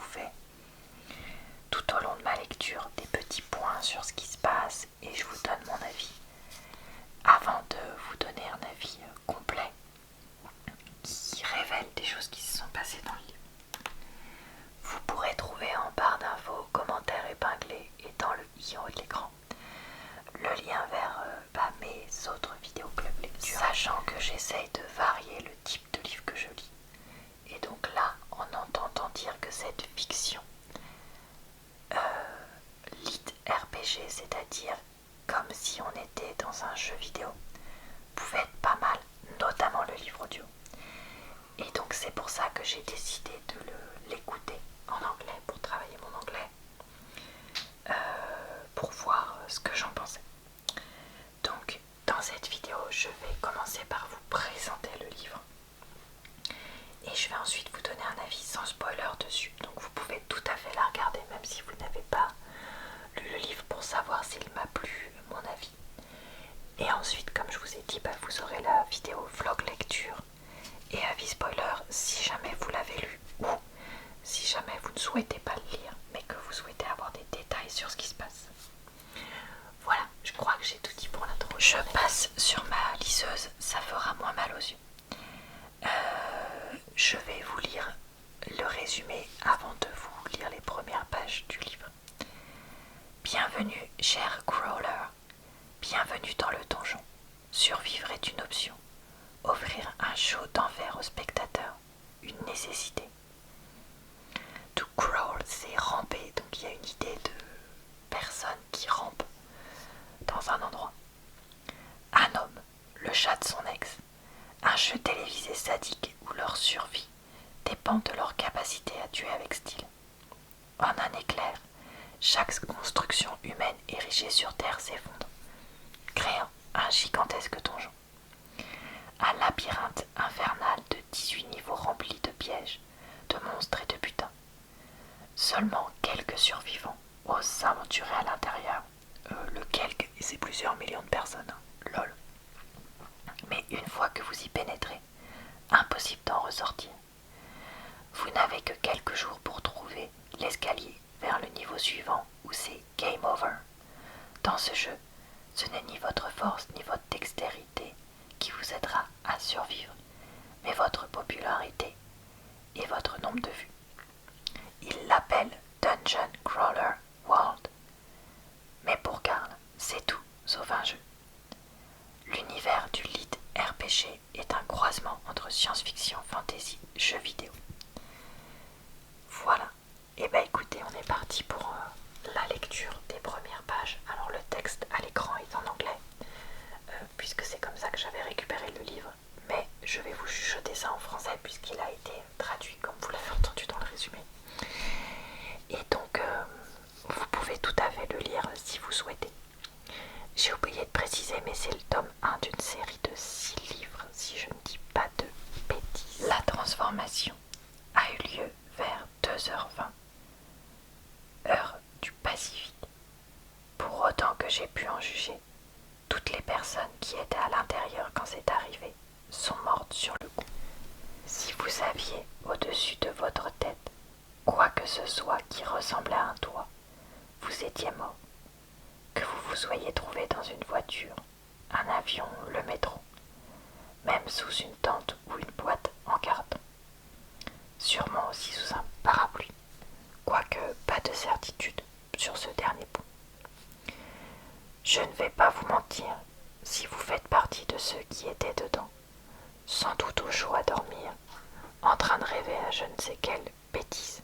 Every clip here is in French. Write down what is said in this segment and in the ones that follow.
vous fais tout au long de ma lecture des petits points sur ce qui se passe et je vous donne mon avis avant de vous donner un avis complet qui révèle des choses qui se sont passées dans le livre. Vous pourrez trouver en barre d'infos, commentaires épinglés et dans le i en haut de l'écran le lien vers mes autres vidéos club lecture, sachant que j'essaye de varier le type de livre que je lis. Et donc là, en entendant dire que cette fiction lit RPG, c'est-à-dire comme si on était dans un jeu vidéo, pouvait être pas mal, notamment le livre audio. Et donc c'est pour ça que j'ai décidé de l'écouter en anglais pour travailler mon anglais, pour voir ce que j'en pensais. Donc dans cette vidéo, je vais commencer par vous présenter le livre et je vais ensuite vous donner un avis sans spoiler dessus. Donc vous pouvez tout à fait la regarder même si vous n'avez pas lu le livre pour savoir s'il m'a plu, mon avis. Et ensuite, comme je vous ai dit, vous aurez la vidéo vlog lecture et avis spoiler si jamais vous l'avez lu ou si jamais vous ne souhaitez pas le lire mais que vous souhaitez avoir des détails sur ce qui se passe. Voilà, je crois que j'ai tout dit pour l'intro. Je passe sur ma liseuse, ça fera moins mal aux yeux. Je vais vous lire le résumé avant de vous lire les premières pages du livre. Bienvenue, cher Crawler. Bienvenue dans le donjon. Survivre est une option. Offrir un show d'enfer aux spectateurs, une nécessité. To crawl, c'est ramper, donc il y a une idée de personne qui rampe dans un endroit. Un homme, le chat de son ex. Un jeu télévisé sadique où leur survie dépend de leur capacité à tuer avec style. En un éclair, chaque construction humaine érigée sur Terre s'effondre, créant un gigantesque donjon. Un labyrinthe infernal de 18 niveaux remplis de pièges, de monstres et de butins. Seulement quelques survivants osent s'aventurer à l'intérieur. Le quelque, c'est plusieurs millions de personnes, lol. Mais une fois que vous y pénétrez, impossible d'en ressortir. Vous n'avez que quelques jours pour trouver l'escalier vers le niveau suivant où c'est game over. Dans ce jeu, ce n'est ni votre force ni votre dextérité qui vous aidera à survivre, mais votre popularité et votre nombre de vues. Il l'appelle Dungeon Crawler World. Mais pour Karl, c'est tout sauf un jeu. L'univers du lit RPG est un croisement entre science-fiction, fantasy, jeux vidéo. Voilà. Et écoutez, on est parti pour la lecture des premières pages. Alors le texte à l'écran est en anglais, puisque c'est comme ça que j'avais récupéré le livre. Mais je vais vous chuchoter ça en français puisqu'il a été traduit comme vous l'avez entendu dans le résumé. Et donc vous pouvez tout à fait le lire si vous souhaitez. J'ai oublié de préciser, mais c'est le tome 1 d'une série de 6 livres, si je ne dis pas de bêtises. La transformation a eu lieu vers 2h20, heure du Pacifique. Pour autant que j'ai pu en juger, toutes les personnes qui étaient à l'intérieur quand c'est arrivé sont mortes sur le coup. Si vous aviez au-dessus de votre tête quoi que ce soit qui ressemblait à un toit, vous étiez mort. Que vous vous soyez trouvé dans une voiture, un avion, le métro, même sous une tente ou une boîte en carton. Sûrement aussi sous un parapluie, quoique pas de certitude sur ce dernier point. Je ne vais pas vous mentir, si vous faites partie de ceux qui étaient dedans, sans doute au chaud à dormir, en train de rêver à je ne sais quelle bêtise,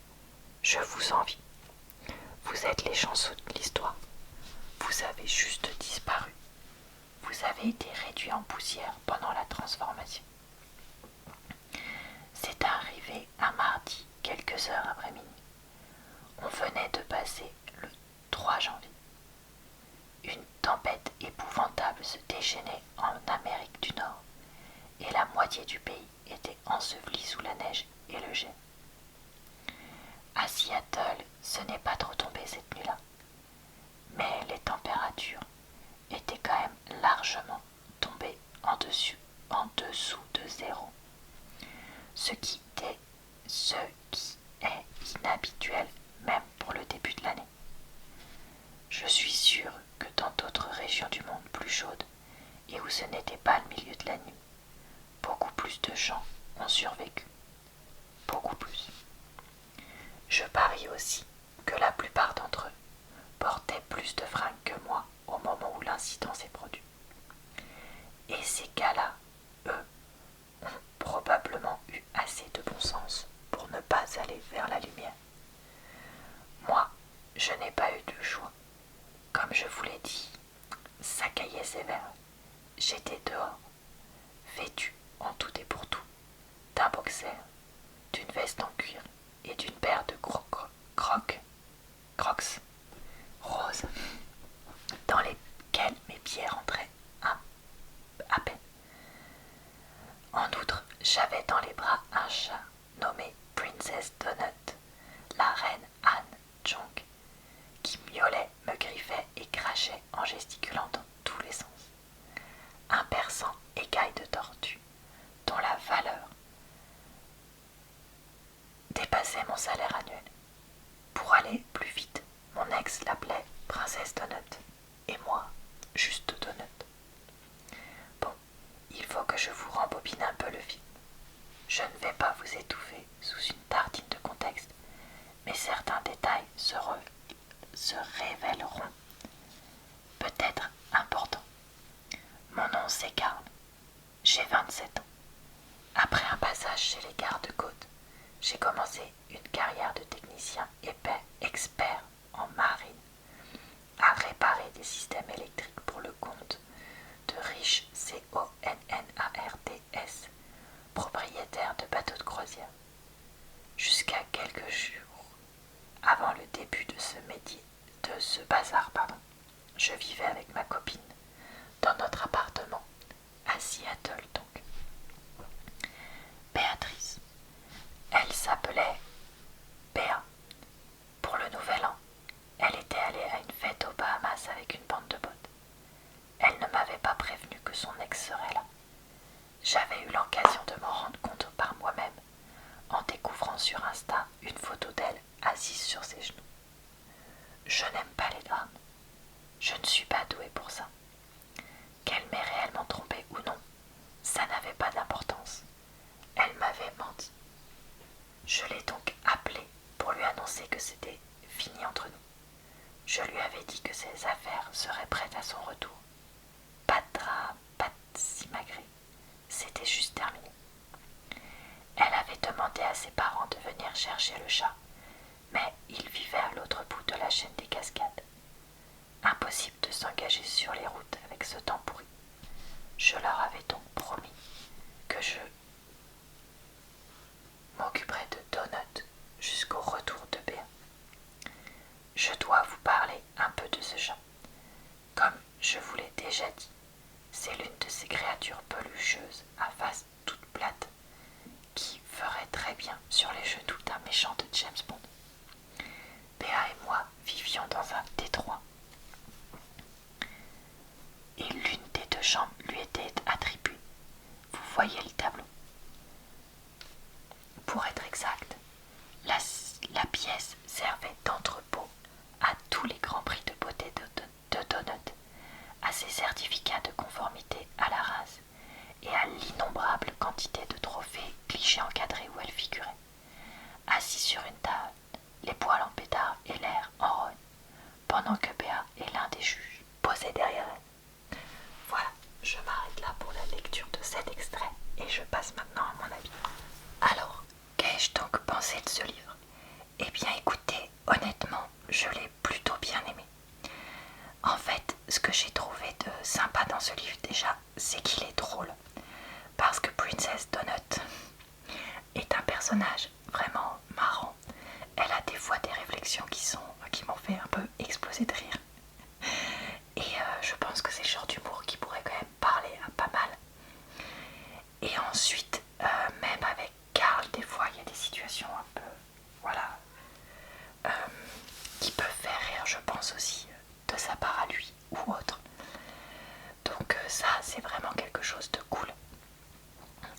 je vous envie. Vous êtes les chanceux de l'histoire. Vous avez juste disparu. Vous avez été réduit en poussière pendant la transformation. C'est arrivé un mardi, quelques heures après minuit. On venait de passer le 3 janvier. Une tempête épouvantable se déchaînait en Amérique du Nord et la moitié du pays était ensevelie sous la neige et le gel. À Seattle, ce n'est pas trop tombé cette nuit-là, mais les températures étaient quand même largement tombées en dessous de zéro, ce qui est inhabituel même pour le début de l'année. Je suis sûre que dans d'autres régions du monde plus chaudes et où ce n'était pas le milieu de la nuit, beaucoup plus de gens ont survécu. Beaucoup plus. Je parie aussi que la plupart d'entre eux portaient plus de fringues que moi au moment où l'incident s'est produit. Et ces gars-là, eux, ont probablement eu assez de bon sens pour ne pas aller vers la lumière. Moi, je n'ai pas eu de choix. Comme je vous l'ai dit, ça caillait sévère. J'étais dehors, vêtue en tout et pour tout, d'un boxer, d'une veste en cuir et d'une paire de crocs roses dans lesquels mes pieds rentraient à peine. En outre, j'avais dans les bras un chat nommé Princess Donut, la reine Anne Jong, qui miaulait, me griffait et crachait en gesticulant dans tous les sens. Un persan écaille de tortue, dont la valeur dépassait mon salaire annuel. Pour aller plus vite, mon ex l'appelait Princesse Donut, et moi, juste Donut. Bon, il faut que je vous rembobine un peu le film. Je ne vais pas vous étouffer sous une tartine de contexte, mais certains détails se révéleront peut-être importants. Mon nom c'est Karl, j'ai 27 ans. Après un passage chez les gardes-côtes, j'ai commencé une carrière de technicien expert en marine, à réparer des systèmes électriques pour le compte de riches CONNARDS, propriétaires de bateaux de croisière. Jusqu'à quelques jours avant le début de ce bazar, je vivais avec ma copine dans notre appartement à Seattle donc. Béatrice. Elle s'appelait Béa. Pour le nouvel an, elle était allée à une fête aux Bahamas avec une bande de potes. Elle ne m'avait pas prévenu que son ex serait là. J'avais eu l'occasion de m'en rendre compte par moi-même en découvrant sur Insta une photo d'elle assise sur ses genoux. Je n'aime pas les drames. Je ne suis pas douée pour ça. Qu'elle m'ait réellement trompée ou non, ça n'avait pas d'importance. Elle m'avait menti. Je l'ai donc appelée pour lui annoncer que c'était fini entre nous. Je lui avais dit que ses affaires seraient prêtes à son retour. Pas de drame, pas de simagrée. C'était juste terminé. Elle avait demandé à ses parents de venir chercher le chat, mais ils vivaient à l'autre bout de la chaîne des Cascades. Impossible de s'engager sur les routes avec ce temps pourri. Je leur avais donc promis que je m'occuperai de Donut jusqu'au retour de Béa. Je dois vous parler un peu de ce chat. Comme je vous l'ai déjà dit, c'est l'une de ces créatures pelucheuses à face toute plate qui ferait très bien sur les genoux d'un méchant de James Bond. Béa et moi vivions dans un détroit et l'une des deux chambres lui était attribuée. Vous voyez le tableau. Pour être exact, la pièce servait d'entrepôt à tous les grands prix de beauté de Donut, à ses certificats de conformité à la race et à l'innombrable quantité de trophées clichés encadrés où elle figurait. Assis sur une table, les poils en pétard et l'air en rogne, pendant que Béa et l'un des juges posaient derrière elle. Voilà, je m'arrête là pour la lecture de cet extrait et je passe maintenant à mon avis. Alors, qu'ai-je donc pensé de ce livre? Eh bien écoutez, honnêtement, je l'ai plutôt bien aimé. En fait, ce que j'ai trouvé de sympa dans ce livre déjà, c'est qu'il est drôle. Parce que Princess Donut est un personnage vraiment marrant. Elle a des fois des réflexions qui m'ont fait un peu exploser de rire. Et je pense que c'est le genre d'humour qui pourrait quand même parler à pas mal. Et ensuite, même avec Karl, des fois, il y a des situations un peu, voilà, qui peuvent faire rire, je pense aussi, de sa part à lui ou autre. Donc ça, c'est vraiment quelque chose de cool.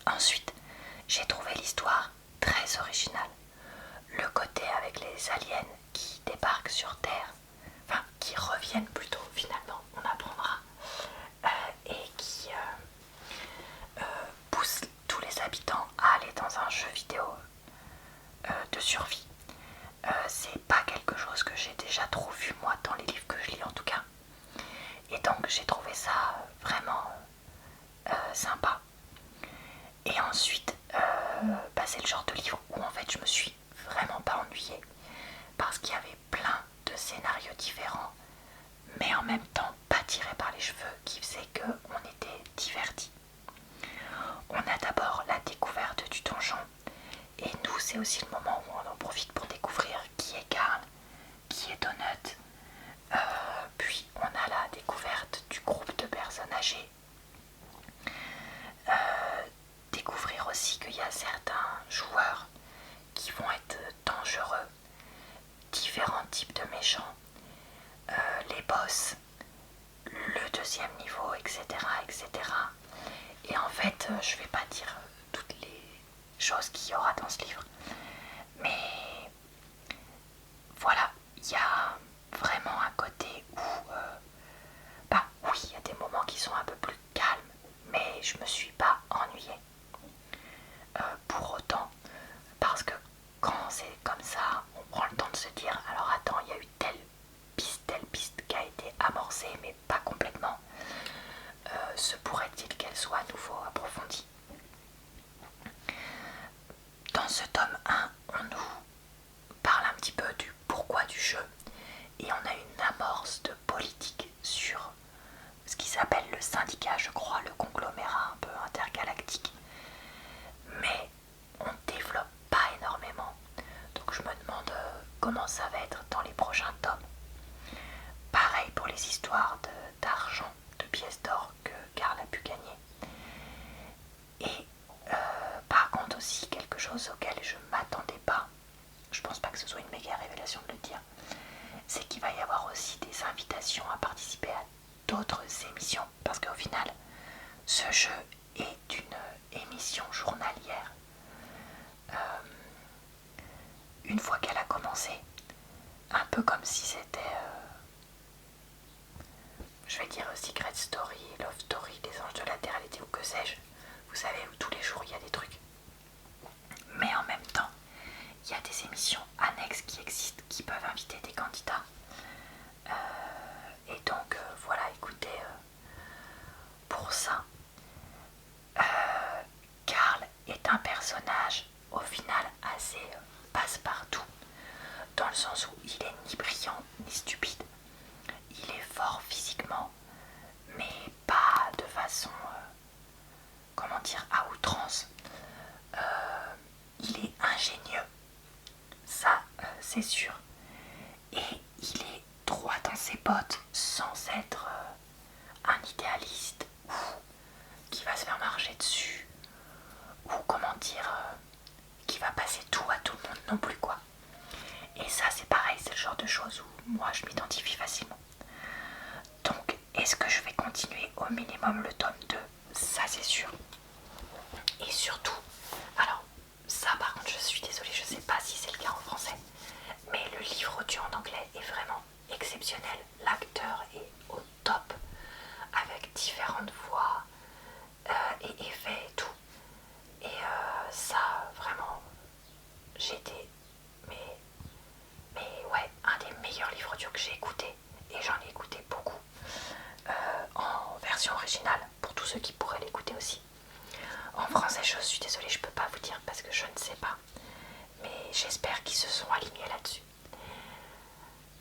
Ensuite, j'ai trouvé l'histoire très originale. Le côté aliens qui débarquent sur Terre, enfin qui reviennent plutôt finalement, on apprendra, et qui poussent tous les habitants à aller dans un jeu vidéo de survie. C'est pas quelque chose que j'ai déjà trop vu moi dans les livres que je lis en tout cas. Et donc j'ai trouvé ça vraiment sympa. Et ensuite, c'est le genre de livre où en fait je me suis vraiment pas ennuyée parce qu'il y avait plein de scénarios différents, mais en même temps pas tirés par les cheveux, qui faisait qu'on était divertis. On a d'abord la découverte du donjon, et nous c'est aussi le moment où on en profite pour découvrir qui est Carl, qui est Donut. Puis on a la découverte du groupe de personnes âgées. Découvrir aussi qu'il y a certains joueurs qui vont être dangereux, différents types de méchants, les boss, le deuxième niveau, etc. etc. Et en fait, je vais pas dire toutes les choses qu'il y aura dans ce livre, mais voilà, il y a vraiment un côté où, oui, il y a des moments qui sont un peu plus calmes, mais je me suis pas ennuyée. Pour autant, parce que quand c'est comme ça, on prend le temps de se dire alors attends, il y a eu telle piste qui a été amorcée, mais pas complètement. Se pourrait-il qu'elle soit à nouveau approfondie? Dans ce tome 1, on nous parle un petit peu du pourquoi du jeu, et on a une amorce de politique sur ce qui s'appelle le syndicat, je crois, le conglomérat un peu intergalactique. Mais on ne développe pas énormément, donc je me demande comment ça va être dans les prochains tomes. Pareil pour les histoires d'argent, de pièces d'or que Carl a pu gagner. Et par contre aussi quelque chose auquel je ne m'attendais pas, je pense pas que ce soit une méga révélation de le dire, c'est qu'il va y avoir aussi des invitations à participer à d'autres émissions, parce qu'au final ce jeu est une émission journalière. Une fois qu'elle a commencé, un peu comme si c'était je vais dire Secret Story, Love Story, Les Anges de la Terre, l'été ou que sais-je, vous savez, où tous les jours il y a des trucs. Mais en même temps, il y a des émissions annexes qui existent, qui peuvent inviter des candidats. Et donc voilà, écoutez, pour ça, Carl est un personnage au final assez passe-partout, dans le sens où il est ni brillant ni stupide. Il est fort physiquement, mais pas de façon, comment dire, à outrance. Il est ingénieux, ça c'est sûr. Et il est droit dans ses bottes sans être un idéaliste ou qui va se faire marcher dessus ou comment dire, qui va passer tout à tout le monde non plus quoi. Et ça c'est pareil, c'est le genre de choses où moi je m'identifie facilement. Donc est-ce que je vais continuer au minimum le tome 2? Ça c'est sûr. Et surtout, alors ça par contre je suis désolée, je sais pas si c'est le cas en français, mais le livre audio en anglais est vraiment exceptionnel. L'acteur est au top, avec différentes voix et effets et tout. Et ça vraiment, j'étais, mais ouais, un des meilleurs livres audio que j'ai écouté, et j'en ai écouté beaucoup en version originale, pour tous ceux qui pourraient l'écouter aussi. En français, je suis désolée, je peux pas vous dire parce que je ne sais pas, mais j'espère qu'ils se sont alignés là-dessus.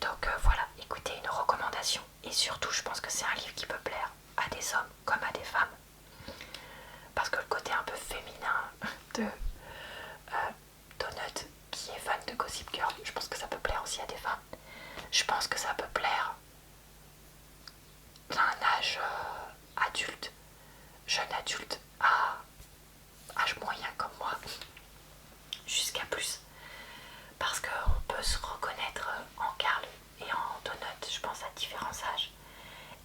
Donc voilà, écoutez, une recommandation, et surtout je pense que c'est un livre qui peut plaire à des hommes comme à des femmes, parce que le côté un peu féminin de Donut, qui est fan de Gossip Girl, je pense que ça peut plaire aussi à des femmes. Je pense que ça peut plaire à un âge adulte, jeune adulte, à âge moyen comme moi, jusqu'à plus, parce qu'on peut se reconnaître en Carl et en Donut, je pense à différents âges.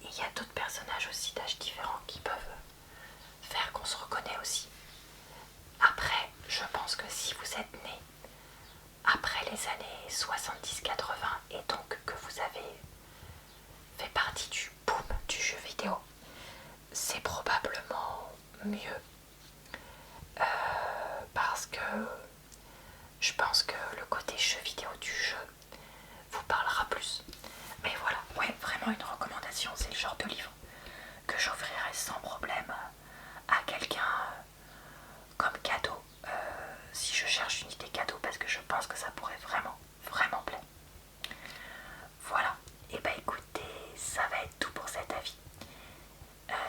Et il y a d'autres personnages aussi d'âges différents qui peuvent faire qu'on se reconnaît aussi. Après, je pense que si vous êtes né après les années 70-80, 80 et donc que vous avez fait partie du boom du jeu vidéo, c'est probablement mieux parce que je pense que le côté jeu vidéo du jeu vous parlera plus. Mais voilà, ouais, vraiment une recommandation, c'est le genre de livre que j'offrirai sans problème à quelqu'un comme cadeau, si je cherche une idée cadeau, parce que je pense que ça pourrait vraiment, vraiment plaire. Voilà, et bah écoutez, ça va être tout pour cet avis.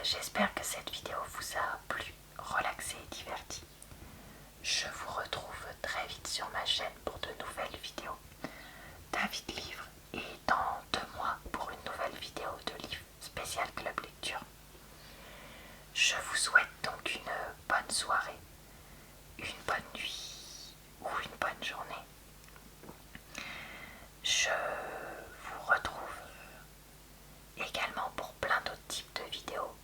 J'espère que cette vidéo vous a plu, relaxé et diverti. Je vous retrouve très vite sur ma chaîne pour de nouvelles vidéos d'avis de livres et dans 2 mois pour une nouvelle vidéo de livre spécial Club Lecture. Je vous souhaite donc une bonne soirée, une bonne nuit ou une bonne journée. Je vous retrouve également pour plein d'autres types de vidéos,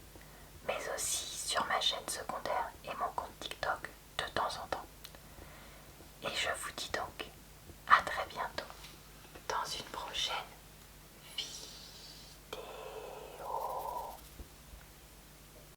mais aussi sur ma chaîne secondaire et mon compte TikTok de temps en temps. Et je vous dis donc à très bientôt dans une prochaine